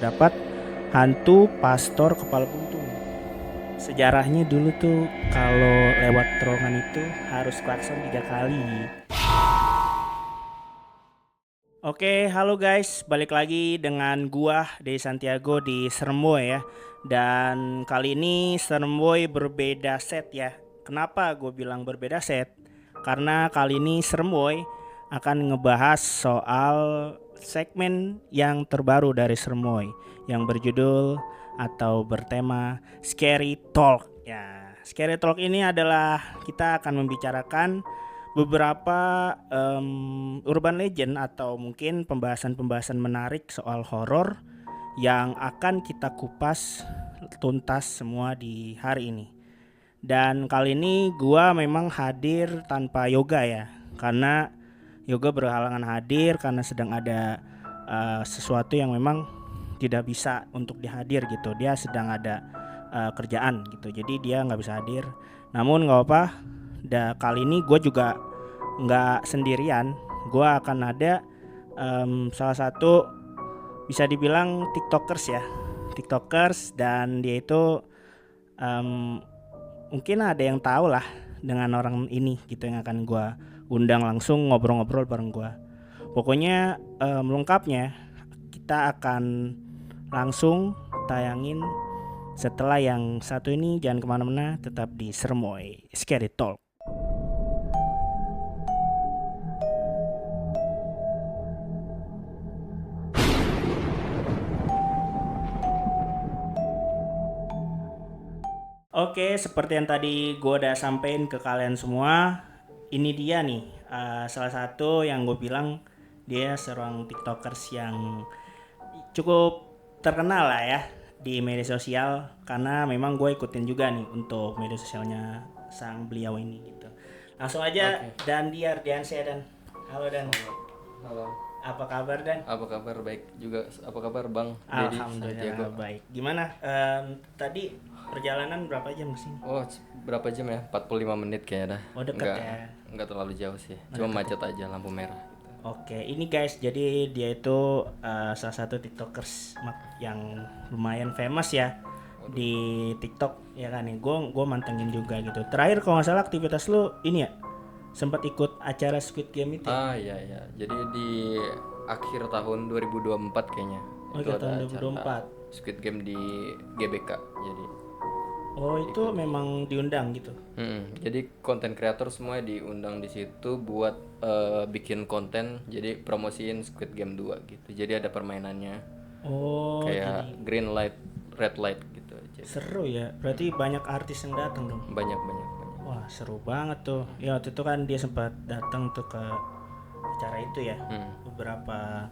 terdapat hantu pastor kepala buntung. Sejarahnya dulu tuh kalau lewat terowongan itu harus klakson 3 kali. Oke, halo guys, balik lagi dengan gua Dey Santiago di Seremboy ya. Dan kali ini Seremboy berbeda set ya. Kenapa gue bilang berbeda set? Karena kali ini Seremboy akan ngebahas soal segmen yang terbaru dari Seremboy yang berjudul atau bertema Scary Talk. Ya, Scary Talk ini adalah kita akan membicarakan beberapa urban legend atau mungkin pembahasan-pembahasan menarik soal horor yang akan kita kupas tuntas semua di hari ini. Dan kali ini gua memang hadir tanpa Yoga ya, karena Yoga berhalangan hadir karena sedang ada sesuatu yang memang tidak bisa untuk dihadir gitu. Dia sedang ada kerjaan gitu, jadi dia nggak bisa hadir. Namun nggak apa, kali ini gue juga nggak sendirian. Gue akan ada salah satu bisa dibilang tiktokers ya, tiktokers, dan dia itu mungkin ada yang tahu lah dengan orang ini gitu yang akan gue undang langsung ngobrol-ngobrol bareng gue. Pokoknya lengkapnya kita akan langsung tayangin setelah yang satu ini. Jangan kemana-mana, tetap di Seremboy Scary Talk. Oke, seperti yang tadi gue udah sampein ke kalian semua, ini dia nih salah satu yang gue bilang dia seorang tiktokers yang cukup terkenal lah ya di media sosial, karena memang gue ikutin juga nih untuk media sosialnya sang beliau ini gitu. Langsung aja. Dan dia Ardiansyah. Dan halo Dan. Halo. Apa kabar Dan? Apa kabar? Baik juga. Apa kabar Bang? Alhamdulillah baik. Gimana tadi perjalanan berapa jam ke sini? Oh, berapa jam ya? 45 menit kayaknya dah. Oh, dekat ya. Enggak terlalu jauh sih. Cuma macet aja lampu merah. Oke, ini guys, jadi dia itu salah satu tiktokers yang lumayan famous ya di TikTok ya kan nih. Gue mantengin juga gitu. Terakhir kalau nggak salah aktivitas lu ini ya, sempat ikut acara Squid Game itu. Iya. Jadi di akhir tahun 2024 kayaknya. Oh, itu tahun 2024. Squid Game di GBK. Jadi itu memang diundang gitu. Jadi konten kreator semua diundang di situ buat bikin konten, jadi promosiin Squid Game 2 gitu. Jadi ada permainannya. Kayak jadi green light, red light gitu. Jadi seru ya. Berarti banyak artis yang datang dong. Banyak. Wah, seru banget tuh. Ya waktu itu kan dia sempat datang tuh ke acara itu ya. Beberapa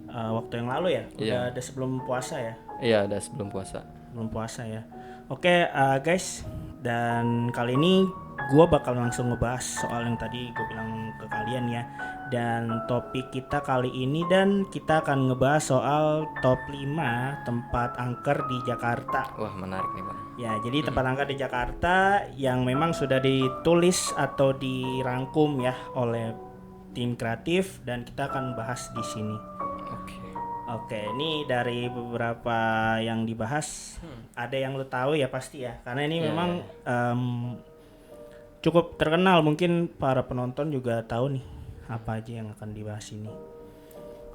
waktu yang lalu ya. Udah ada sebelum puasa ya. Iya, ada sebelum puasa. Belum puasa ya. Oke guys, dan kali ini gue bakal langsung ngebahas soal yang tadi gue bilang ke kalian ya. Dan topik kita kali ini, dan kita akan ngebahas soal top 5 tempat angker di Jakarta. Wah, menarik nih Bang. Ya, jadi tempat angker di Jakarta yang memang sudah ditulis atau dirangkum ya oleh tim kreatif, dan kita akan bahas di sini. Oke, ini dari beberapa yang dibahas, ada yang lu tahu ya pasti ya, karena ini memang cukup terkenal, mungkin para penonton juga tahu nih apa aja yang akan dibahas ini.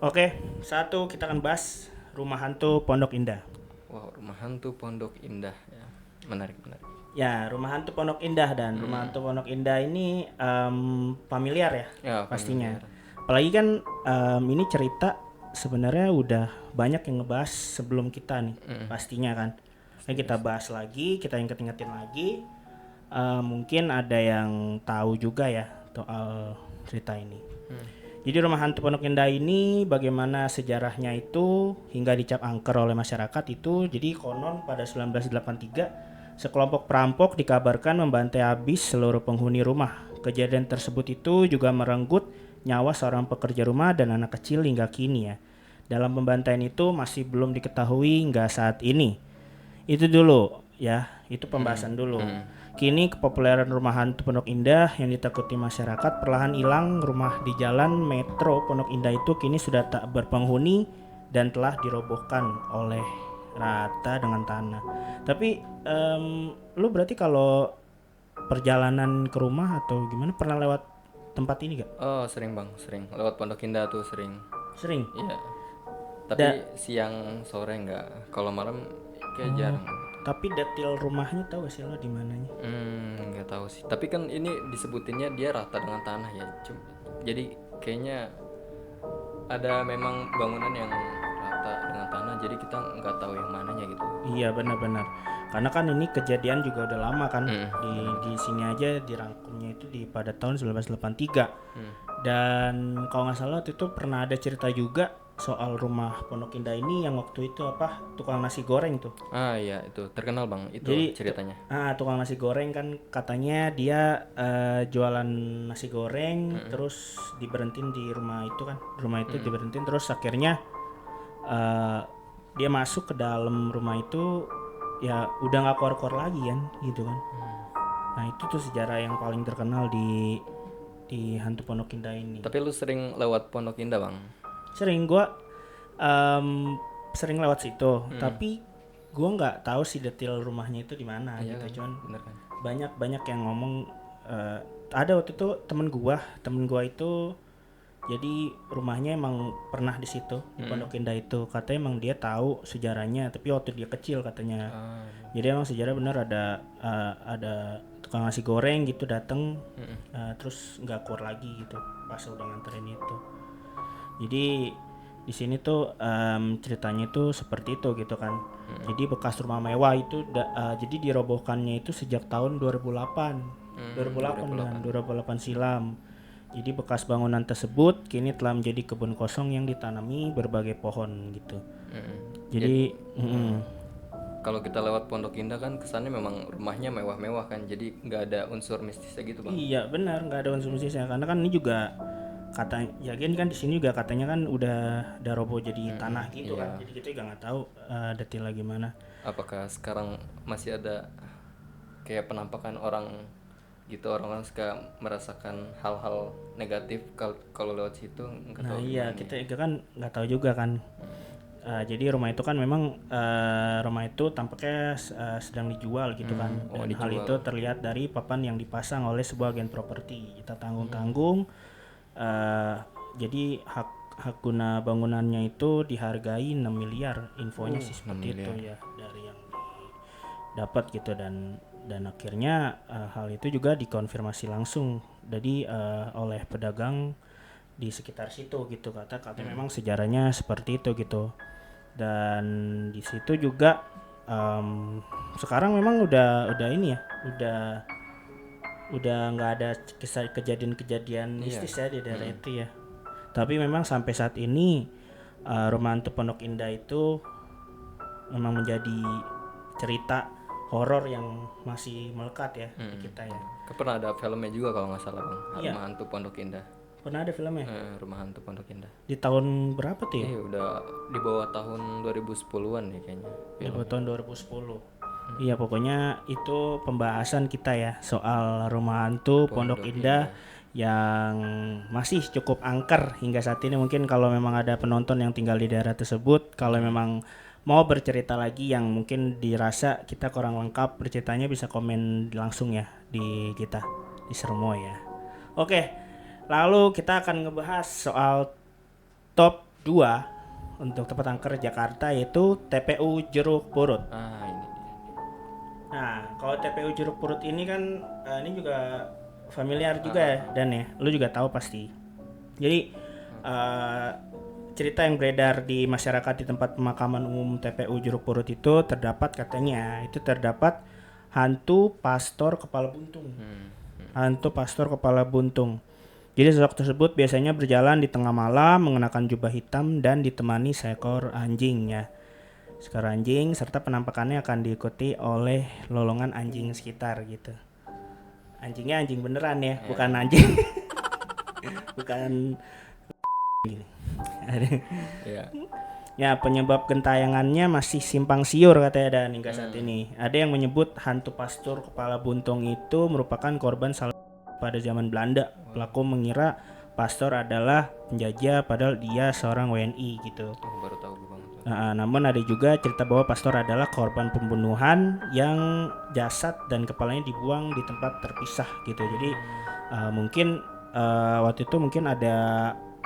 Oke, satu kita akan bahas Rumah Hantu Pondok Indah. Wow, Rumah Hantu Pondok Indah ya, menarik. Ya, Rumah Hantu Pondok Indah, dan Rumah Hantu Pondok Indah ini familiar ya pastinya. Apalagi kan ini cerita sebenarnya udah banyak yang ngebahas sebelum kita nih, pastinya kan. Nah, kita bahas lagi, kita ingetin lagi. Mungkin ada yang tahu juga ya soal cerita ini. Jadi Rumah Hantu Pondok Indah ini bagaimana sejarahnya itu hingga dicap angker oleh masyarakat itu. Jadi konon pada 1983 sekelompok perampok dikabarkan membantai habis seluruh penghuni rumah. Kejadian tersebut itu juga merenggut nyawa seorang pekerja rumah dan anak kecil hingga kini ya. Dalam pembantaian itu masih belum diketahui hingga saat ini. Itu dulu ya, itu pembahasan dulu. Kini kepopuleran Rumah Hantu Pondok Indah yang ditakuti masyarakat perlahan hilang. Rumah di Jalan Metro Pondok Indah itu kini sudah tak berpenghuni dan telah dirobohkan oleh rata dengan tanah. Tapi lu berarti kalau perjalanan ke rumah atau gimana pernah lewat tempat ini gak? Oh sering bang, sering lewat Pondok Indah tuh sering. Sering. Iya. Tapi siang sore enggak. Kalau malam kayak jarang. Tapi detail rumahnya tahu gak sih lo di mananya? Nggak tahu sih. Tapi kan ini disebutinnya dia rata dengan tanah ya. Jadi kayaknya ada memang bangunan yang rata dengan tanah. Jadi kita nggak tahu yang mananya gitu. Iya benar-benar. Karena kan ini kejadian juga udah lama kan. Di sini aja dirangkumnya itu pada tahun 1983. Dan kalau nggak salah waktu itu pernah ada cerita juga soal rumah Pondok Indah ini yang waktu itu tukang nasi goreng tuh. Ah iya itu terkenal bang itu. Jadi, ceritanya. Tukang nasi goreng kan katanya dia jualan nasi goreng terus diberhentiin di rumah itu kan. Rumah itu diberhentiin terus akhirnya dia masuk ke dalam rumah itu ya udah nggak keluar-keluar lagi kan gitu kan. Nah itu tuh sejarah yang paling terkenal di hantu Pondok Indah ini. Tapi lu sering lewat Pondok Indah bang? Sering, gue sering lewat situ, tapi gue nggak tahu sih detail rumahnya itu di mana gitu. Cuman bener kan? banyak yang ngomong ada waktu itu temen gue itu jadi rumahnya emang pernah di situ di Pondok Indah itu, katanya emang dia tahu sejarahnya tapi waktu dia kecil katanya. Jadi emang sejarah bener ada tukang nasi goreng gitu dateng terus nggak keluar lagi gitu pas udah nganterin itu. Jadi di sini tuh ceritanya itu seperti itu gitu kan. Jadi bekas rumah mewah itu jadi dirobohkannya itu sejak tahun 2008 silam. Jadi bekas bangunan tersebut kini telah menjadi kebun kosong yang ditanami berbagai pohon gitu. Jadi kalau kita lewat Pondok Indah kan kesannya memang rumahnya mewah-mewah kan, jadi nggak ada unsur mistisnya gitu bang. Iya benar, nggak ada unsur mistisnya karena kan ini juga katanya ya kan di sini juga katanya kan udah roboh jadi tanah gitu kan. Jadi kita juga nggak tahu detailnya gimana. Apakah sekarang masih ada kayak penampakan orang gitu, orang suka merasakan hal-hal negatif kalau lewat situ? Nah iya kita juga kan nggak tahu juga kan. Jadi rumah itu kan memang rumah itu tampaknya sedang dijual gitu kan. Dan hal itu terlihat dari papan yang dipasang oleh sebuah agen properti. Kita tanggung-tanggung. Jadi hak guna bangunannya itu dihargai 6 miliar, infonya sih seperti itu ya dari yang dapat gitu. Dan akhirnya hal itu juga dikonfirmasi langsung jadi oleh pedagang di sekitar situ gitu, katanya memang sejarahnya seperti itu gitu. Dan di situ juga sekarang memang udah ini ya udah nggak ada kisah kejadian mistis ya di daerah itu ya. Tapi memang sampai saat ini rumah hantu Pondok Indah itu memang menjadi cerita horor yang masih melekat ya di kita ya. Pernah ada filmnya juga kalau nggak salah bang, Rumah Hantu Pondok Indah. Pernah ada filmnya? Rumah Hantu Pondok Indah. Di tahun berapa tuh ya? Udah di bawah tahun 2010-an nih kayaknya. Di bawah tahun 2010. Iya pokoknya itu pembahasan kita ya soal rumah hantu Pondok Indah yang masih cukup angker hingga saat ini. Mungkin kalau memang ada penonton yang tinggal di daerah tersebut, kalau memang mau bercerita lagi yang mungkin dirasa kita kurang lengkap berceritanya, bisa komen langsung ya di kita di Sermo ya. Oke, lalu kita akan ngebahas soal top 2 untuk tempat angker Jakarta, yaitu TPU Jeruk Purut. Ini. Nah, kalau TPU Jeruk Purut ini kan ini juga familiar juga ya Dan ya, lu juga tahu pasti. Jadi cerita yang beredar di masyarakat di tempat pemakaman umum TPU Jeruk Purut itu terdapat hantu pastor kepala buntung. Hantu pastor kepala buntung. Jadi sosok tersebut biasanya berjalan di tengah malam mengenakan jubah hitam dan ditemani seekor anjing ya. Seekor anjing serta penampakannya akan diikuti oleh lolongan anjing sekitar gitu. Anjingnya anjing beneran ya, bukan anjing. Bukan gini. Ya, penyebab gentayangannya masih simpang siur katanya Dan hingga saat ini. Ada yang menyebut hantu pastor kepala buntung itu merupakan korban pada zaman Belanda. Pelaku mengira pastor adalah penjajah padahal dia seorang WNI gitu. Baru tahu gue Bang. Namun ada juga cerita bahwa pastor adalah korban pembunuhan yang jasad dan kepalanya dibuang di tempat terpisah gitu. Jadi mungkin waktu itu mungkin ada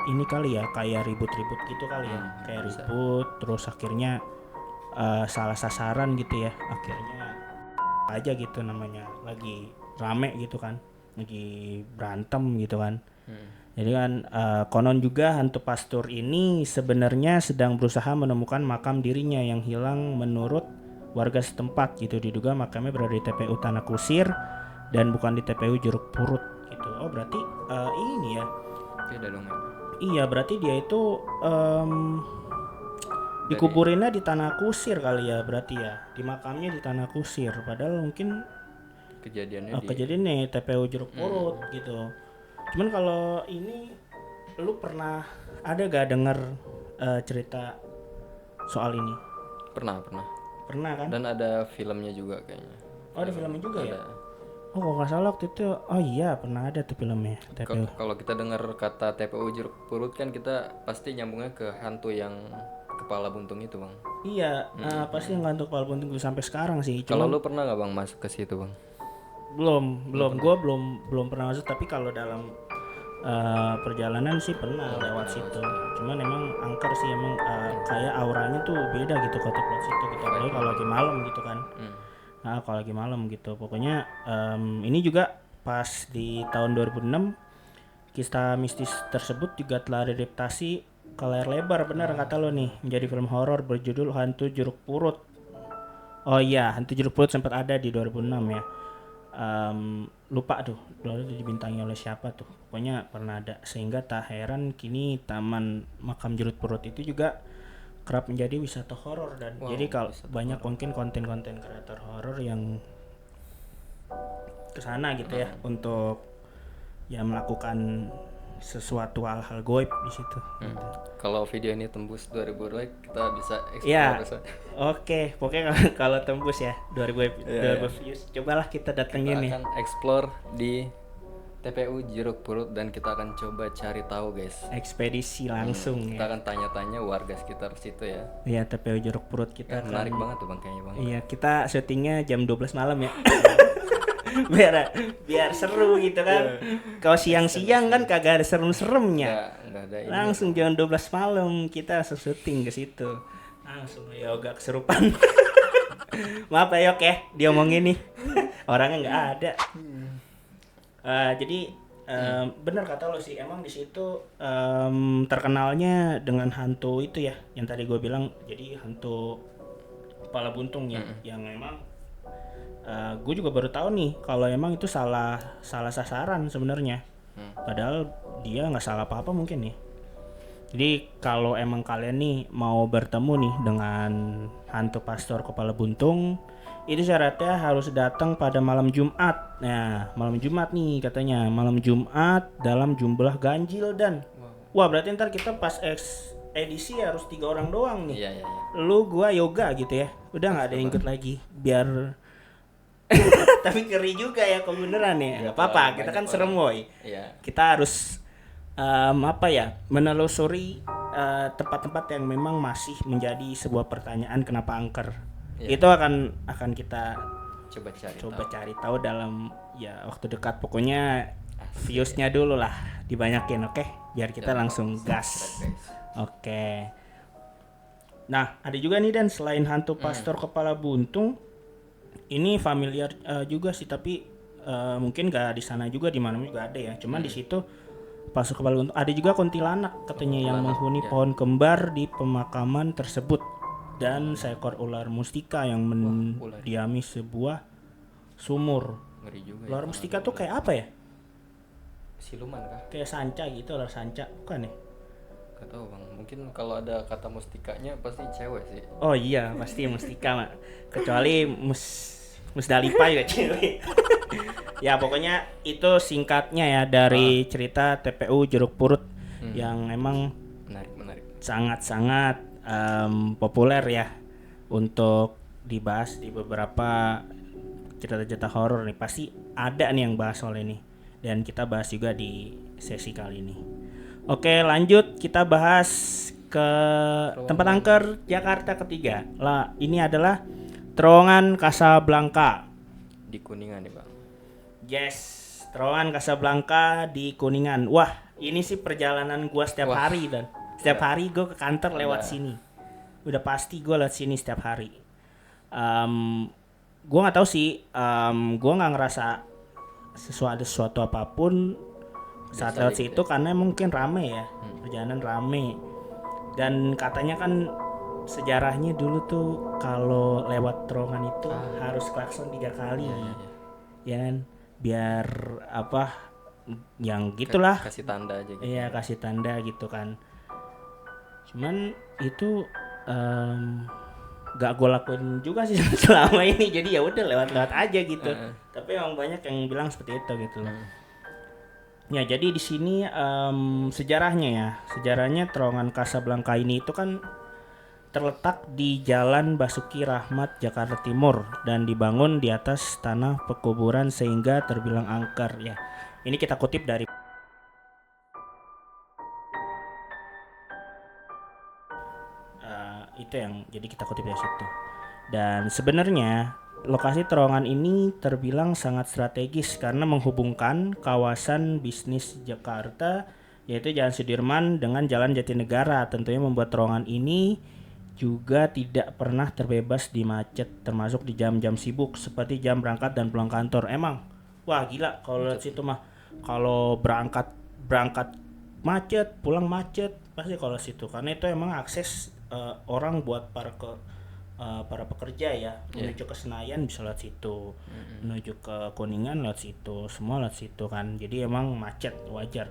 ini kali ya, kayak ribut-ribut gitu kali ya, kayak ribut terus akhirnya salah sasaran gitu ya, akhirnya aja gitu namanya, lagi rame gitu kan, lagi berantem gitu kan. Jadi kan konon juga hantu pastor ini sebenarnya sedang berusaha menemukan makam dirinya yang hilang menurut warga setempat gitu. Diduga makamnya berada di TPU Tanah Kusir dan bukan di TPU Jeruk Purut gitu. Oh berarti ini ya. Beda dong ya. Iya berarti dia itu dikuburinnya di Tanah Kusir kali ya, berarti ya. Di makamnya di Tanah Kusir. Padahal mungkin kejadiannya TPU Jeruk Purut gitu. Cuman kalau ini lu pernah ada gak denger cerita soal ini? Pernah kan? Dan ada filmnya juga kayaknya. Oh ada filmnya juga ya? Oh kalau nggak salah waktu itu, oh iya pernah ada tuh filmnya TPU. Kalau kita dengar kata TPU Jeruk Purut kan kita pasti nyambungnya ke hantu yang kepala buntung itu Bang. Iya, pasti yang hantu kepala buntung sampai sekarang sih. Kalau lu pernah nggak Bang masuk ke situ Bang? Belum, gue belum pernah masuk, tapi kalau dalam perjalanan sih pernah lewat situ. Cuman emang angker sih, emang kayak auranya tuh beda gitu kalau lewat situ gitu, apalagi kalau lagi malam gitu kan. Kalau lagi malam gitu, pokoknya ini juga pas di tahun 2006 kisah mistis tersebut juga telah diadaptasi ke layar lebar, benar kata lo nih, menjadi film horor berjudul Hantu Jeruk Purut. Oh iya, Hantu Jeruk Purut sempat ada di 2006 ya. Lupa tuh lalu dibintangi oleh siapa tuh, pokoknya pernah ada, sehingga tak heran kini taman makam jeruk purut itu juga kerap menjadi wisata horor. Dan jadi kalau banyak mungkin konten-konten kreator horor yang kesana gitu ya untuk ya melakukan sesuatu hal-hal goib di situ. Kalau video ini tembus 2000 like kita bisa explore ya. Oke, pokoknya kalau tembus ya 2000 views, cobalah kita datengin nih. Kita akan explore di TPU Jeruk Purut dan kita akan coba cari tahu guys. Ekspedisi langsung kita akan tanya-tanya warga sekitar situ ya. Iya, TPU Jeruk Purut kita menarik banget tuh Bang kayaknya Bang. Iya, kita syutingnya jam 12 malam ya. biar seru gitu kan. Kalau siang-siang kan kagak ada serem-seremnya. Langsung jam 12 malam kita syuting ke situ. Langsung ya agak keserupan. Maaf ya Yok ya, diomongin nih. Orangnya nggak ada. Jadi benar kata lo sih, emang di situ terkenalnya dengan hantu itu ya, yang tadi gue bilang, jadi hantu kepala buntung ya, yang memang gue juga baru tahu nih kalau emang itu salah sasaran sebenarnya. Padahal dia nggak salah apa-apa mungkin nih. Jadi kalau emang kalian nih mau bertemu nih dengan hantu pastor kepala buntung, itu syaratnya harus datang pada malam Jumat. Nah, malam Jumat nih katanya, malam Jumat dalam jumlah ganjil dan wah berarti ntar kita pas edisi harus 3 orang doang nih. Iya. Lu, gua, Yoga gitu ya. Udah nggak ada yang ikut lagi. Biar tapi ngeri juga ya kalau beneran ya. Gak apa-apa, kita kan serem woy. Iya. Kita harus menelusuri tempat-tempat yang memang masih menjadi sebuah pertanyaan kenapa angker. Itu akan kita coba cari tahu dalam ya waktu dekat. Pokoknya viewsnya dulu lah dibanyakin, oke? Biar kita langsung gas. Oke. Nah, ada juga nih Dan, selain hantu pastor kepala buntung, ini familiar juga sih, tapi mungkin gak di sana juga, di mana juga ada ya. Cuman di situ pastor kepala buntung ada juga kuntilanak katanya yang menghuni pohon kembar di pemakaman tersebut, dan seekor ular mustika yang mendiami sebuah sumur. Ngeri juga. Ular mustika tuh kayak apa ya? Siluman kah? Kayak sanca gitu, ular sanca bukan ya? Gak tahu Bang, mungkin kalau ada kata mustikanya pasti cewek sih. Oh iya, pasti mustika mak. Kecuali Musdalifah juga cewek. Ya pokoknya itu singkatnya ya dari cerita TPU Jeruk Purut yang emang menarik. Sangat-sangat populer ya untuk dibahas di beberapa cerita-cerita horor nih. Pasti ada nih yang bahas soal ini, dan kita bahas juga di sesi kali ini. Oke, lanjut kita bahas ke tempat angker Jakarta ketiga. Lah, ini adalah Terowongan Kasablanka di Kuningan nih Bang. Yes, Terowongan Kasablanka di Kuningan. Wah, ini sih perjalanan gua setiap hari dan setiap hari gua ke kantor lewat sini. Udah pasti gua lewat sini setiap hari. Gua nggak tahu sih, gua nggak ngerasa sesuatu apapun saat lewat situ karena mungkin rame ya, perjalanan rame. Dan katanya kan sejarahnya dulu tuh kalau lewat terowongan itu harus klakson 3 kali. Ya kan, biar apa yang gitulah, kasih tanda aja gitu. Iya, kasih tanda gitu kan. Cuman itu gak gue lakuin juga sih selama ini, jadi ya udah lewat-lewat aja gitu. Tapi emang banyak yang bilang seperti itu gitu loh. Ya, jadi di sini sejarahnya Terowongan Kasablanka ini itu kan terletak di Jalan Basuki Rahmat, Jakarta Timur, dan dibangun di atas tanah pekuburan sehingga terbilang angker ya. Ini kita kutip dari itu yang jadi kita kutip dari situ. Dan sebenarnya lokasi terowongan ini terbilang sangat strategis karena menghubungkan kawasan bisnis Jakarta yaitu Jalan Sudirman dengan Jalan Jatinegara. Tentunya membuat terowongan ini juga tidak pernah terbebas di macet, termasuk di jam-jam sibuk seperti jam berangkat dan pulang kantor. Emang wah gila kalau lihat situ mah, kalau berangkat macet, pulang macet pasti kalau situ, karena itu emang akses orang buat para pekerja ya, menuju ke Senayan bisa lewat situ, menuju ke Kuningan lewat situ, semua lewat situ kan, jadi emang macet wajar.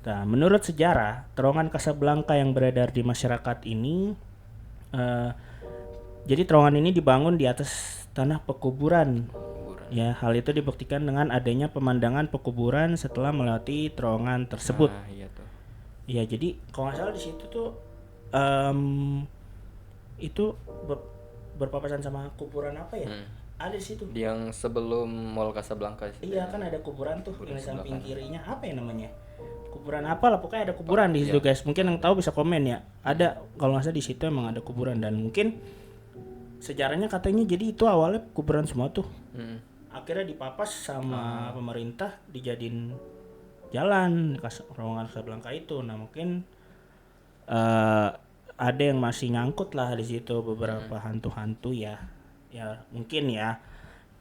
Nah, menurut sejarah Terowongan Kasablanka yang beredar di masyarakat ini, jadi terowongan ini dibangun di atas tanah pekuburan. Ya, hal itu dibuktikan dengan adanya pemandangan pekuburan setelah melewati terowongan tersebut. Iya tuh. Ya, jadi kalau nggak salah di situ tuh itu berpapasan sama kuburan apa ya? Ada di situ. Yang sebelum Mall Casablanca sih. Iya, kan ada kuburan tuh yang di samping kirinya. Apa ya namanya? Kuburan apa lah, pokoknya ada kuburan di situ guys. Mungkin yang tahu bisa komen ya. Ada, kalau nggak salah di situ emang ada kuburan, dan mungkin sejarahnya katanya jadi itu awalnya kuburan semua tuh. Akhirnya dipapas sama pemerintah dijadiin jalan Terowongan Kasablanka itu. Nah, mungkin ada yang masih nyangkut lah di situ, beberapa hantu-hantu ya mungkin ya,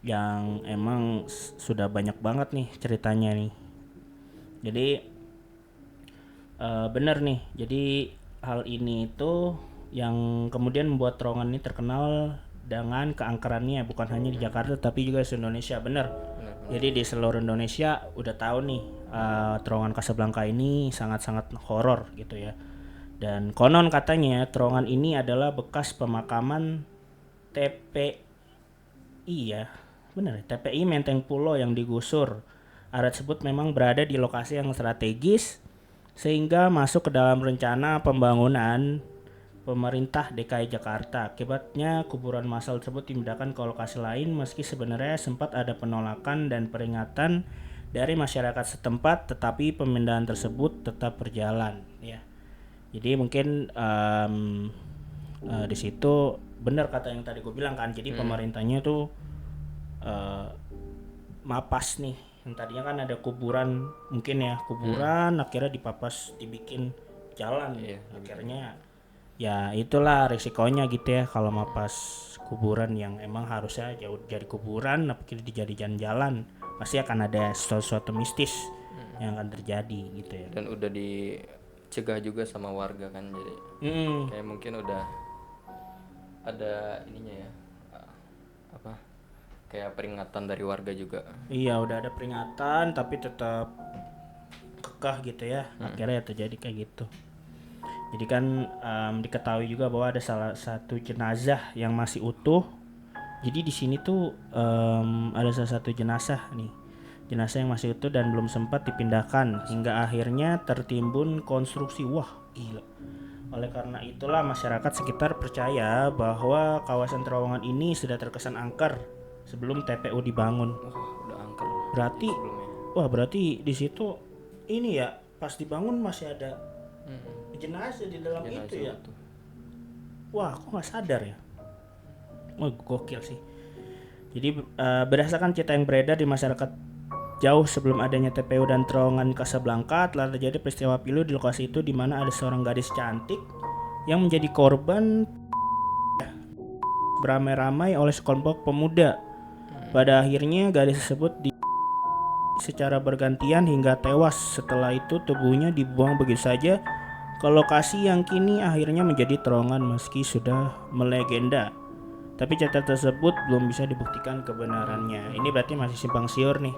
yang emang sudah banyak banget nih ceritanya nih. Jadi bener nih, jadi hal ini itu yang kemudian membuat terowongan ini terkenal dengan keangkerannya, bukan hanya di Jakarta tapi juga di Indonesia. Bener. Jadi di seluruh Indonesia udah tahu nih Terowongan Kasablanka ini sangat-sangat horor gitu ya. Dan konon katanya terowongan ini adalah bekas pemakaman TPI ya. Benar, TPI Menteng Pulo yang digusur. Area tersebut memang berada di lokasi yang strategis sehingga masuk ke dalam rencana pembangunan pemerintah DKI Jakarta. Akibatnya kuburan massal tersebut dipindahkan ke lokasi lain meski sebenarnya sempat ada penolakan dan peringatan dari masyarakat setempat, tetapi pemindahan tersebut tetap berjalan ya. Jadi mungkin di situ benar kata yang tadi gue bilang kan. Jadi pemerintahnya tuh mapas nih. Yang tadinya kan ada kuburan, mungkin ya kuburan, akhirnya dipapas, dibikin jalan. Akhirnya ya itulah resikonya gitu ya kalau mapas kuburan yang emang harusnya jauh dari kuburan, akhirnya dijadikan jalan, pasti akan ada sesuatu mistis yang akan terjadi gitu ya. Dan udah dicegah juga sama warga kan, jadi kayak mungkin udah ada ininya ya, apa, kayak peringatan dari warga juga. Iya, udah ada peringatan tapi tetap kekeh gitu ya. Akhirnya ya terjadi kayak gitu. Jadi kan diketahui juga bahwa ada salah satu jenazah yang masih utuh. Jadi di sini tuh ada salah satu jenazah yang masih utuh dan belum sempat dipindahkan hingga akhirnya tertimbun konstruksi. Wah, gila. Oleh karena itulah masyarakat sekitar percaya bahwa kawasan terowongan ini sudah terkesan angker sebelum TPU dibangun. Udah angker. Berarti di situ ini ya pas dibangun masih ada jenazah di dalam Jenazah itu ya. itu. Wah, aku nggak sadar ya. Wah, gokil sih. Jadi berdasarkan cerita yang beredar di masyarakat jauh sebelum adanya TPU dan terowongan Casablanca, telah terjadi peristiwa pilu di lokasi itu di mana ada seorang gadis cantik yang menjadi korban beramai-ramai oleh sekelompok pemuda. Pada akhirnya gadis tersebut secara bergantian hingga tewas. Setelah itu tubuhnya dibuang begitu saja ke lokasi yang kini akhirnya menjadi terowongan meski sudah melegenda. Tapi cerita tersebut belum bisa dibuktikan kebenarannya. Ini berarti masih simpang siur nih.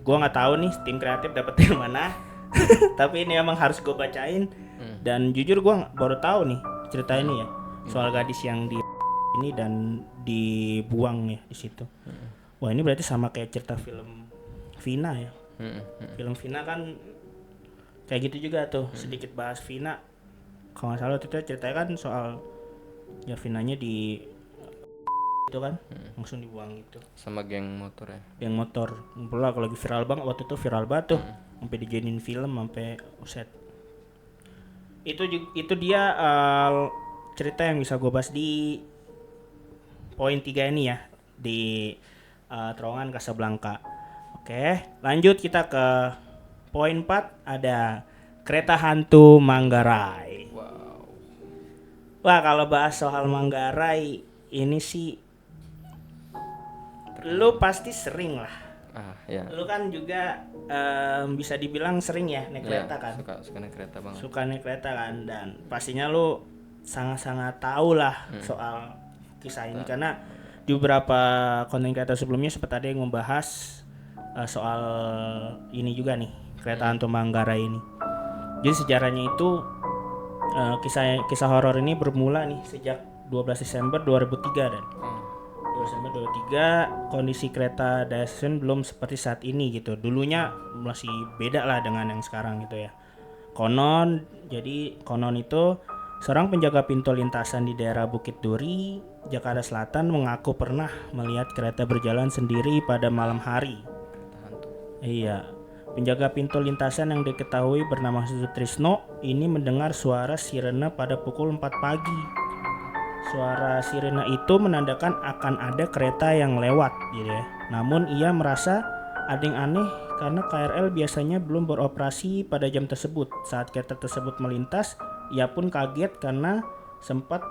Gua nggak tahu nih tim kreatif dapet dari mana. Tapi ini emang harus gue bacain. Dan jujur gua baru tahu nih cerita ini ya, soal gadis yang di ini dan dibuang ya di situ. Wah, ini berarti sama kayak cerita film Vina ya. Film Vina kan kayak gitu juga tuh. Sedikit bahas Vina. Kalau nggak salah itu ceritanya kan soal ya Vinanya di itu kan langsung dibuang gitu. Sama geng motor ya. Yang motor pula kalau lagi viral banget waktu itu, viral banget tuh. Sampai dijadiin film sampai uset. Itu dia cerita yang bisa gue bahas di poin 3 ini ya, di terowongan Casablanca. Oke, lanjut kita ke poin 4, ada kereta hantu Manggarai. Wow. Wah, kalau bahas soal Manggarai ini sih lu pasti sering lah. Ya. Lu kan juga bisa dibilang sering ya naik kereta kan? Suka naik kereta banget. Suka naik kereta kan, dan pastinya lu sangat-sangat tahu lah soal kisah ini karena di beberapa konten kreator sebelumnya sempat ada yang membahas soal ini juga nih, kereta hantu Manggarai ini. Jadi sejarahnya itu kisah horor ini bermula nih sejak 12 Desember 2003 dan 12 Desember 2003 kondisi kereta Daisen belum seperti saat ini gitu. Dulunya masih beda lah dengan yang sekarang gitu ya. Konon itu seorang penjaga pintu lintasan di daerah Bukit Duri, Jakarta Selatan mengaku pernah melihat kereta berjalan sendiri pada malam hari. Kereta hantu. Iya, penjaga pintu lintasan yang diketahui bernama Sutrisno ini mendengar suara sirene pada pukul 4 pagi. Suara sirene itu menandakan akan ada kereta yang lewat gitu ya. Namun ia merasa ada yang aneh karena KRL biasanya belum beroperasi pada jam tersebut. Saat kereta tersebut melintas, ia pun kaget karena sempat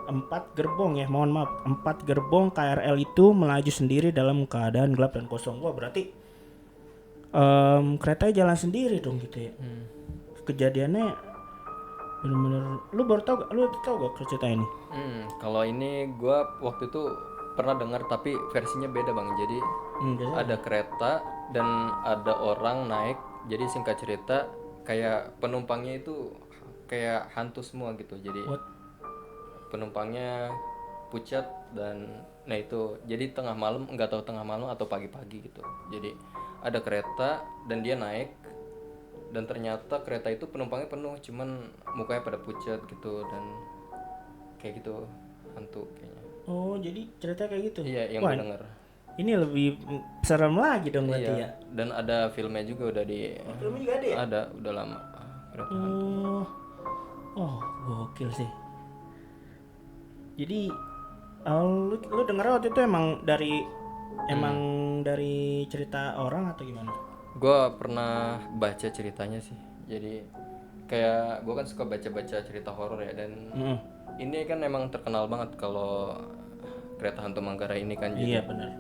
4 gerbong KRL itu melaju sendiri dalam keadaan gelap dan kosong. Wah, berarti keretanya jalan sendiri dong gitu ya. Kejadiannya bener-bener lu tahu gak cerita ini? Kalau ini gue waktu itu pernah dengar tapi versinya beda bang. Jadi ada kereta dan ada orang naik. Jadi singkat cerita kayak penumpangnya itu kayak hantu semua gitu. Jadi penumpangnya pucat dan nah itu jadi nggak tahu tengah malam atau pagi-pagi gitu. Jadi ada kereta dan dia naik dan ternyata kereta itu penumpangnya penuh cuman mukanya pada pucat gitu dan kayak gitu hantu kayaknya. Oh, jadi cerita kayak gitu? Iya, yang gue denger. Ini lebih serem lagi dong berarti ya. Dan ada filmnya juga udah di. Filmnya juga ada ya? Ada, udah lama. Kereta hantu. Oh, gokil sih. Jadi lu denger waktu itu emang dari cerita orang atau gimana? Gue pernah baca ceritanya sih. Jadi kayak gue kan suka baca-baca cerita horor ya dan ini kan emang terkenal banget kalau kereta hantu Manggarai ini kan. Iya benar.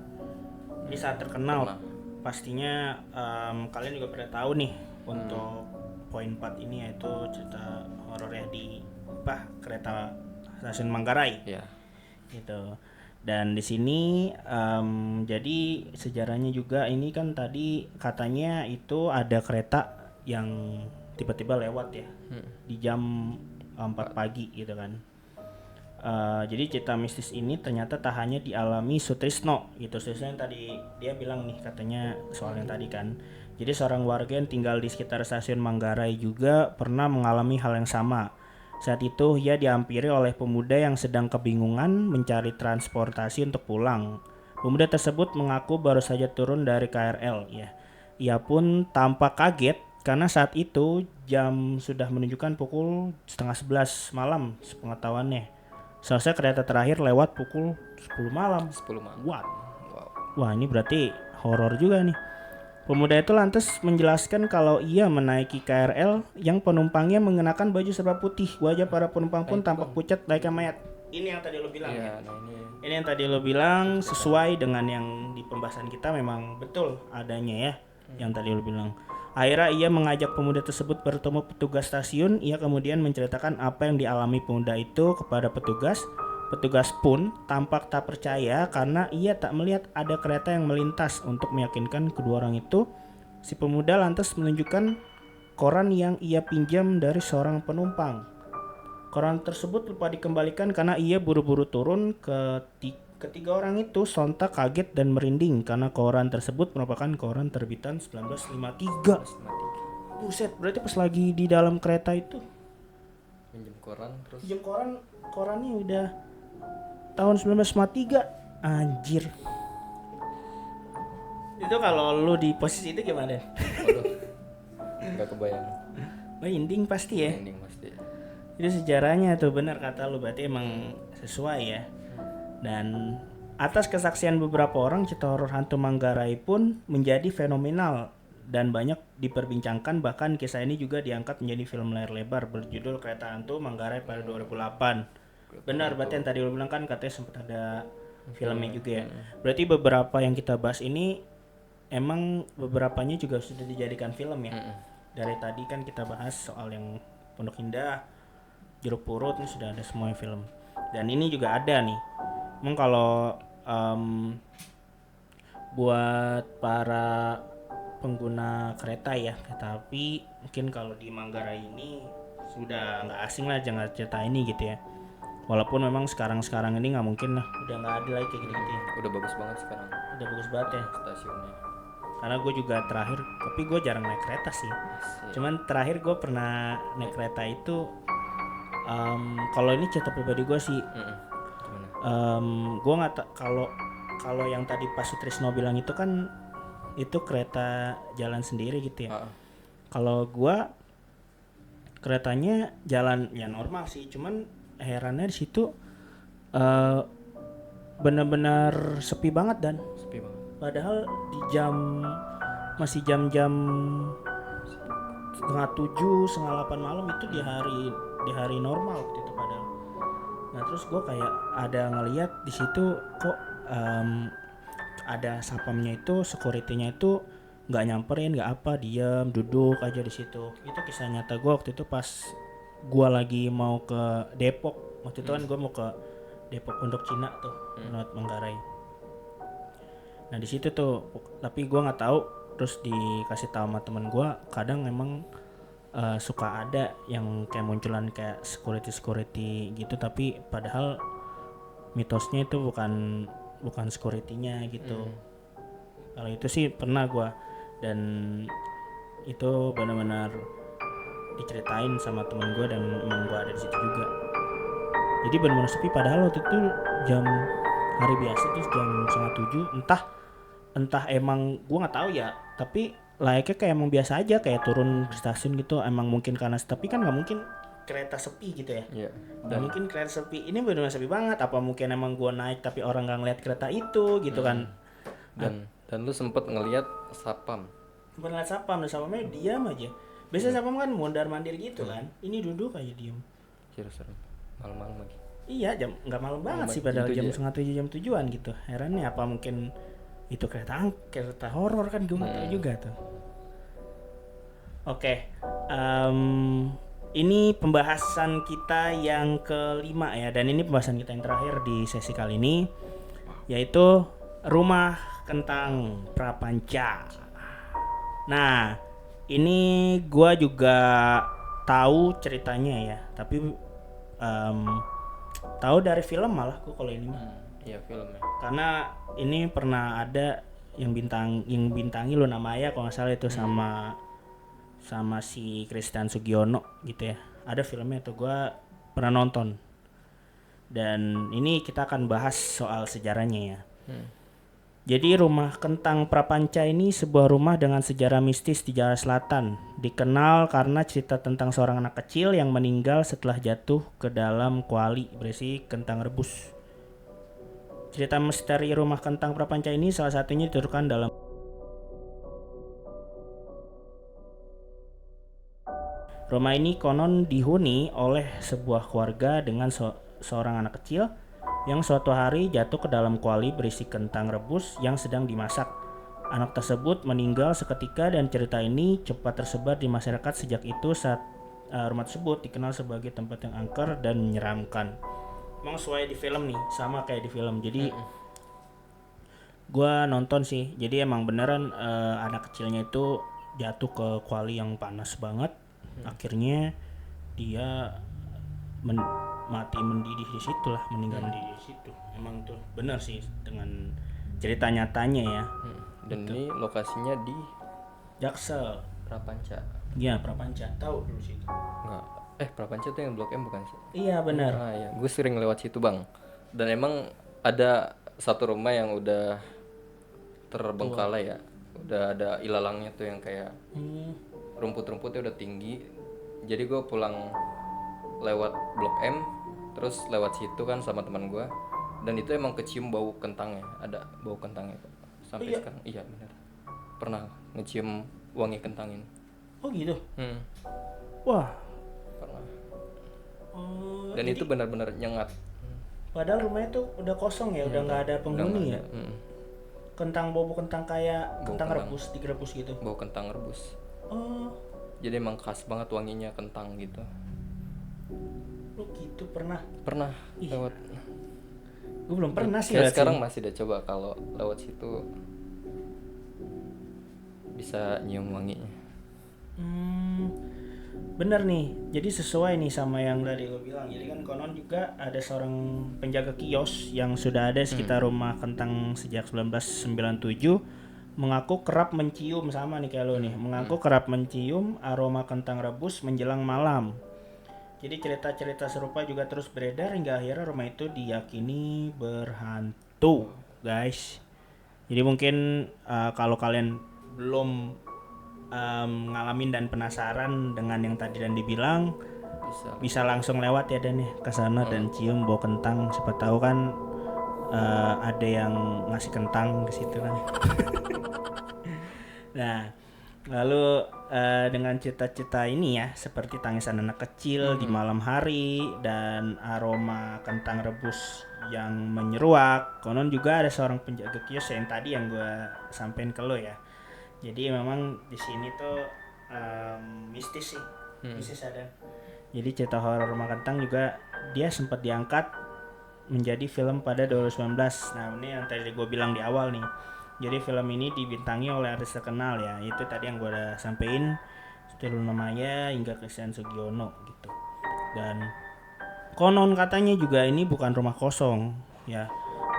Ini sangat terkenal. Pastinya kalian juga pernah tahu nih untuk poin 4 ini yaitu cerita horor ya di kereta stasiun Manggarai. Iya. Gitu. Dan di sini jadi sejarahnya juga ini kan tadi katanya itu ada kereta yang tiba-tiba lewat ya di jam 4 pagi gitu kan. Jadi cerita mistis ini ternyata tak hanya dialami Sutrisno gitu. Sutrisno yang tadi dia bilang nih katanya soal yang tadi kan. Jadi seorang warga yang tinggal di sekitar stasiun Manggarai juga pernah mengalami hal yang sama. Saat itu ia dihampiri oleh pemuda yang sedang kebingungan mencari transportasi untuk pulang. Pemuda tersebut mengaku baru saja turun dari KRL ya. Ia pun tampak kaget karena saat itu jam sudah menunjukkan pukul 10:30 malam sepengetahuannya. Seharusnya kereta terakhir lewat pukul 10 malam. 10 malam. What? Wow. Wah, ini berarti horor juga nih. Pemuda itu lantas menjelaskan kalau ia menaiki KRL yang penumpangnya mengenakan baju serba putih. Wajah para penumpang pun tampak pucat layaknya mayat. Ini yang tadi lo bilang ya? Ini yang tadi lo bilang sesuai dengan yang di pembahasan kita, memang betul adanya ya. Yang tadi lo bilang. Akhirnya ia mengajak pemuda tersebut bertemu petugas stasiun. Ia kemudian menceritakan apa yang dialami pemuda itu kepada petugas. Petugas pun tampak tak percaya karena ia tak melihat ada kereta yang melintas. Untuk meyakinkan kedua orang itu, si pemuda lantas menunjukkan koran yang ia pinjam dari seorang penumpang. Koran tersebut lupa dikembalikan karena ia buru-buru turun. Ketiga orang itu sontak kaget dan merinding karena koran tersebut merupakan koran terbitan 1953. Buset, berarti pas lagi di dalam kereta itu Pinjam koran terus. pinjam korannya udah tahun 1953. Anjir. Itu kalau lu di posisi itu gimana? Waduh. Enggak kebayang. Merinding pasti ya. Ending pasti. Itu sejarahnya tuh, benar kata lu, berarti emang sesuai ya. Dan atas kesaksian beberapa orang, cerita horor hantu Manggarai pun menjadi fenomenal dan banyak diperbincangkan. Bahkan kisah ini juga diangkat menjadi film layar lebar berjudul Kereta Hantu Manggarai pada 2008. Benar, berarti yang tadi lu bilang kan katanya sempat ada filmnya juga ya. Berarti beberapa yang kita bahas ini emang beberapanya juga sudah dijadikan film ya. Dari tadi kan kita bahas soal yang Pondok Indah, Jeruk Purut, ini sudah ada semua film. Dan ini juga ada nih. Emang kalau buat para pengguna kereta ya, kereta api, mungkin kalau di Manggarai ini sudah nggak asing lah jangan cerita ini gitu ya. Walaupun memang sekarang ini nggak mungkin lah, udah nggak ada lagi kayak gitu ya. Udah bagus banget sekarang Udah bagus banget ya. stasiunnya. Karena gue juga terakhir, tapi gue jarang naik kereta sih. Cuman terakhir gue pernah naik kereta itu, kalau ini cerita pribadi gue sih. Gue nggak kalau yang tadi Pak Sutrisno bilang itu kan itu kereta jalan sendiri gitu ya. Kalau gue keretanya jalan ya normal sih, cuman herannya di situ benar-benar sepi banget dan Sepi banget. padahal di masih jam-jam 6:30, 7:30 malam itu di hari normal waktu itu padahal. Nah terus gue kayak ada ngeliat di situ kok ada sapamnya itu, security-nya itu nggak nyamperin, nggak apa, diam duduk aja di situ. Itu kisah nyata gue waktu itu pas gue lagi mau ke Depok. Waktu itu kan gue mau ke Depok Pondok Cina tuh, lewat Manggarai. Nah di situ tuh, tapi gue nggak tahu. Terus dikasih tahu sama temen gue, kadang memang suka ada yang kayak munculan kayak security gitu, tapi padahal mitosnya itu bukan security-nya gitu. Kalau itu sih pernah gue, dan itu benar-benar diceritain sama temen gue dan emang gue ada di situ juga. Jadi benar-benar sepi, padahal waktu itu jam hari biasa tuh jam 6:30. Entah emang gue nggak tahu ya, tapi layaknya kayak emang biasa aja, kayak turun ke stasiun gitu. Emang mungkin karena tapi kan nggak mungkin kereta sepi gitu ya. Iya. Dan mungkin kereta sepi, ini benar-benar sepi banget. Apa mungkin emang gue naik tapi orang nggak ngeliat kereta itu gitu kan. Dan lu sempet ngelihat sapam. Ngeliat sapamnya diam aja. Biasanya sapam kan mondar mandir gitu kan. Ini duduk aja diam. Serem. Malam-malam lagi. Iya, jam nggak malam banget sih, padahal jam 6:30, jam 7-an gitu. Herannya apa mungkin itu kereta horor kan, gue nggak tahu juga tuh. Oke, ini pembahasan kita yang kelima ya, dan ini pembahasan kita yang terakhir di sesi kali ini, yaitu Rumah Kentang Prapanca. Nah, ini gue juga tahu ceritanya ya, tapi tahu dari film malah gue kalau ini mah. Iya, filmnya. Karena ini pernah ada yang bintangi Luna Maya kalau nggak salah itu, sama si Christian Sugiono gitu ya. Ada filmnya tuh, gue pernah nonton. Dan ini kita akan bahas soal sejarahnya ya. Jadi rumah kentang Prapanca ini sebuah rumah dengan sejarah mistis di Jawa Selatan. Dikenal karena cerita tentang seorang anak kecil yang meninggal setelah jatuh ke dalam kuali berisi kentang rebus. Cerita misteri rumah kentang Prapanca ini salah satunya dituturkan dalam rumah ini konon dihuni oleh sebuah keluarga dengan seorang anak kecil yang suatu hari jatuh ke dalam kuali berisi kentang rebus yang sedang dimasak. Anak tersebut meninggal seketika dan cerita ini cepat tersebar di masyarakat sejak itu saat rumah tersebut dikenal sebagai tempat yang angker dan menyeramkan. Emang sesuai di film nih, sama kayak di film. Jadi gua nonton sih. Jadi emang beneran anak kecilnya itu jatuh ke kuali yang panas banget. Akhirnya dia mati mendidih di situ lah, meninggal mendidih di situ. Emang tuh bener sih dengan cerita nyatanya ya. Dan ini lokasinya di Jaksel. Prapanca. Iya, Prapanca. Tahu dulu situ. Enggak. Prapanca tuh yang Blok M bukan sih? Iya, benar. Ah ya, gue sering lewat situ bang. Dan emang ada satu rumah yang udah terbengkalai ya. Udah ada ilalangnya tuh yang kayak rumput-rumputnya udah tinggi. Jadi gue pulang lewat Blok M, terus lewat situ kan sama teman gue. Dan itu emang kecium bau kentangnya, ada bau kentangnya Pak. Sampai sekarang, iya benar. Pernah ngecium wangi kentang ini. Oh gitu. Hmm, Wah. pernah. Oh, Dan itu benar-benar nyengat. padahal rumahnya tuh udah kosong ya, udah nggak ada penghuni ya. Kentang bau kentang kayak Bau kentang kentang. rebus, digerebus gitu. Bau kentang rebus. Oh, Jadi emang khas banget wanginya kentang gitu. lu gitu pernah? Pernah lewat. Gue belum pernah sih. Kayak lihat sekarang sini. masih deh, coba kalau lewat situ bisa nyium wanginya. Bener nih, jadi sesuai nih sama yang tadi gue bilang. Jadi kan konon juga ada seorang penjaga kios yang sudah ada sekitar rumah kentang sejak 1997 mengaku kerap mencium, sama nih kayak lo nih, mengaku kerap mencium aroma kentang rebus menjelang malam. Jadi cerita-cerita serupa juga terus beredar hingga akhirnya rumah itu diyakini berhantu, guys. Jadi mungkin kalau kalian belum ngalamin dan penasaran dengan yang tadi dan dibilang, bisa langsung lewat ya Dan ya ke sana dan cium bau kentang. Siapa tahu kan ada yang ngasih kentang ke situ kan. Nah, lalu dengan cita-cita ini ya, seperti tangisan anak kecil di malam hari dan aroma kentang rebus yang menyeruak, konon juga ada seorang penjaga kios yang tadi yang gue sampein ke lo ya. Jadi memang di sini tuh mistis sih, mistis ada. Jadi cerita horor rumah kentang juga dia sempat diangkat menjadi film pada 2019. Nah ini yang tadi gue bilang di awal nih. Jadi film ini dibintangi oleh artis terkenal ya. Itu tadi yang gue udah sampein, seperti Luna Maya hingga Christian Sugiono gitu. Dan konon katanya juga ini bukan rumah kosong ya.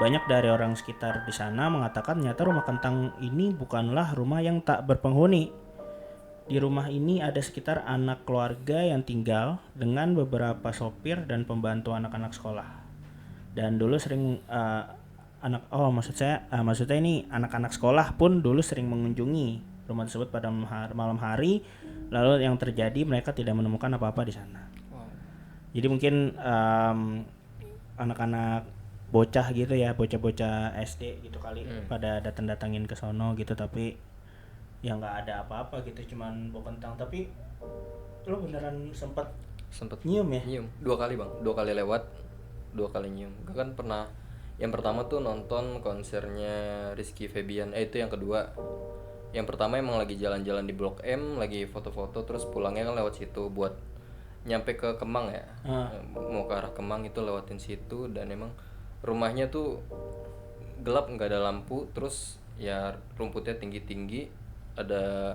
Banyak dari orang sekitar di sana mengatakan ternyata rumah kentang ini bukanlah rumah yang tak berpenghuni. Di rumah ini ada sekitar anak keluarga yang tinggal dengan beberapa sopir dan pembantu anak-anak sekolah. Dan dulu sering maksudnya ini anak-anak sekolah pun dulu sering mengunjungi rumah tersebut pada malam hari. Lalu yang terjadi mereka tidak menemukan apa-apa di sana. Jadi mungkin anak-anak bocah gitu ya, bocah-bocah SD gitu kali pada datang-datangin ke sono gitu, tapi ya nggak ada apa-apa gitu, cuman bau kentang. Tapi lo beneran sempet nyium ya? Nyium 2 kali bang, 2 kali lewat, 2 kali nyium. Gue kan pernah, yang pertama tuh nonton konsernya Rizky Febian, itu yang kedua. Yang pertama emang lagi jalan-jalan di Blok M, lagi foto-foto, terus pulangnya kan lewat situ buat nyampe ke Kemang ya. Mau ke arah Kemang itu lewatin situ, dan emang rumahnya tuh gelap, nggak ada lampu, terus ya rumputnya tinggi-tinggi, ada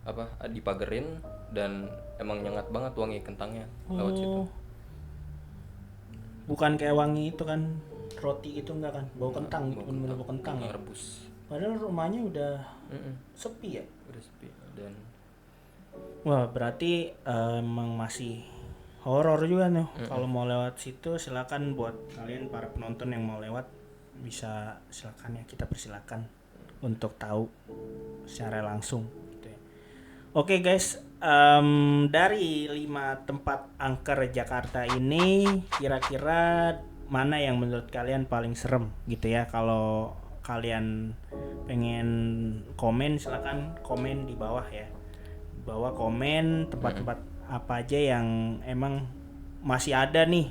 apa dipagerin, dan emang nyengat banget wangi kentangnya lewat situ. Bukan kayak wangi itu kan roti itu enggak kan, bau kentang, bener-bener bau kentang ya. Rebus. Padahal rumahnya udah sepi ya. Udah sepi. Dan Wah berarti emang masih horor juga nih. Kalau mau lewat situ silakan buat kalian para penonton yang mau lewat, bisa silakan ya, kita persilakan untuk tahu secara langsung gitu ya. Oke guys, dari 5 tempat angker Jakarta ini kira-kira mana yang menurut kalian paling serem gitu ya? Kalau kalian pengen komen silakan komen di bawah ya. Di bawah komen tempat-tempat apa aja yang emang masih ada nih.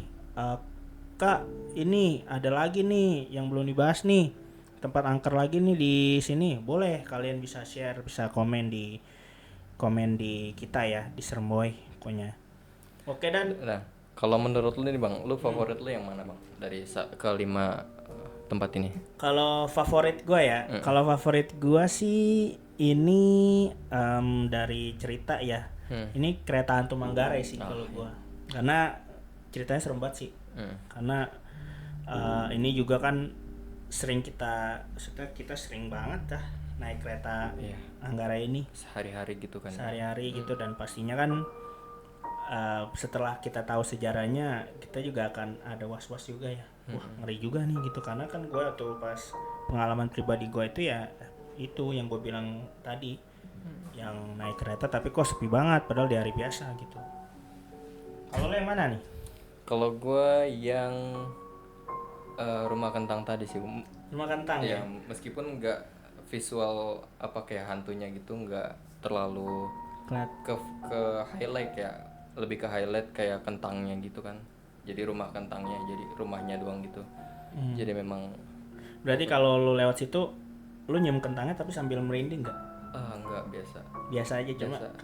Kak, ini ada lagi nih yang belum dibahas nih. Tempat angker lagi nih di sini. Boleh kalian bisa share, bisa komen di kita ya di Seremboy pokoknya. Oke dan Nah, kalau menurut lu nih Bang, lu favorit lu yang mana Bang dari kelima tempat ini? kalau favorit gue ya, kalau favorit gue sih ini dari cerita ya. Ini Kereta Hantu Manggarai sih kalau gue. Karena ceritanya serem banget sih. Karena ini juga kan sering kita sering banget dah naik kereta Manggarai ini Sehari-hari gitu kan. sehari-hari gitu, dan pastinya kan setelah kita tahu sejarahnya kita juga akan ada was-was juga ya. Wah ngeri juga nih gitu, karena kan gue tuh pas pengalaman pribadi gue itu ya itu yang gue bilang tadi, yang naik kereta tapi kok sepi banget padahal di hari biasa gitu. Kalau lo yang mana nih? Kalau gue yang Rumah Kentang tadi sih. Rumah Kentang ya? Meskipun nggak visual apa kayak hantunya gitu, nggak terlalu ke highlight ya, lebih ke highlight kayak kentangnya gitu kan. Jadi rumah kentangnya, jadi rumahnya doang gitu. Jadi memang. Berarti kalau lu lewat situ lu nyium kentangnya tapi sambil merinding nggak? Enggak, Biasa aja,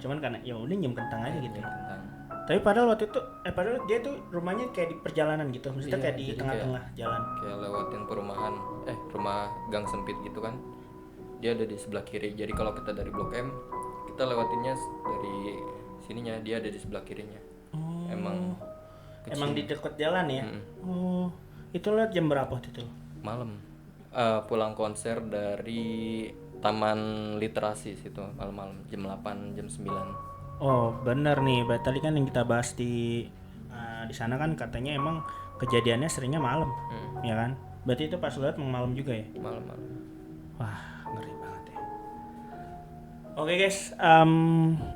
cuman karena ya udah nyium kentang aja gitu ya. Kentang. Tapi padahal waktu itu padahal dia tuh rumahnya kayak di perjalanan gitu, maksudnya kayak di tengah-tengah jalan. Kayak lewatin perumahan, rumah gang sempit gitu kan. Dia ada di sebelah kiri. Jadi kalau kita dari Blok M, kita lewatinnya dari sininya, dia ada di sebelah kirinya. Emang di dekat jalan ya? Oh, itu lihat jam berapa waktu itu? Malam. Pulang konser dari Taman Literasi situ malam-malam jam 8, jam 9. Oh, bener nih. Berarti tadi kan yang kita bahas di sana kan katanya emang kejadiannya seringnya malam. Ya kan? Berarti itu pas lihat malam juga ya? Malam-malam. Wah, ngeri banget ya. Oke guys,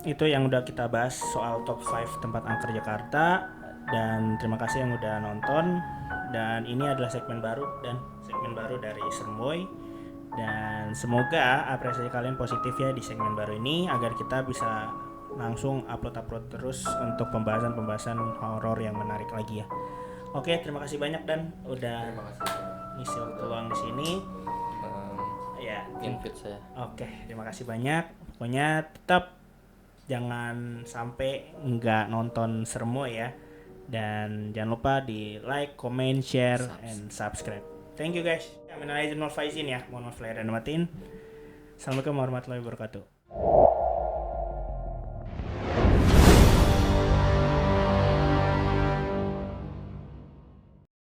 itu yang udah kita bahas soal top 5 tempat angker Jakarta. Dan terima kasih yang udah nonton. Dan ini adalah segmen baru dari Seremboy. Dan semoga apresiasi kalian positif ya di segmen baru ini, agar kita bisa langsung upload terus untuk pembahasan horor yang menarik lagi ya. Oke, terima kasih banyak dan udah ngisi waktu luang di sini. Ya, invite saya. Oke, terima kasih banyak. Pokoknya tetap jangan sampai nggak nonton Seremboy ya. Dan jangan lupa di like, comment, share, and subscribe. Thank you guys. Minal aidin wal faizin ya. Mohon maaf lahir dan batin. Assalamualaikum warahmatullahi wabarakatuh.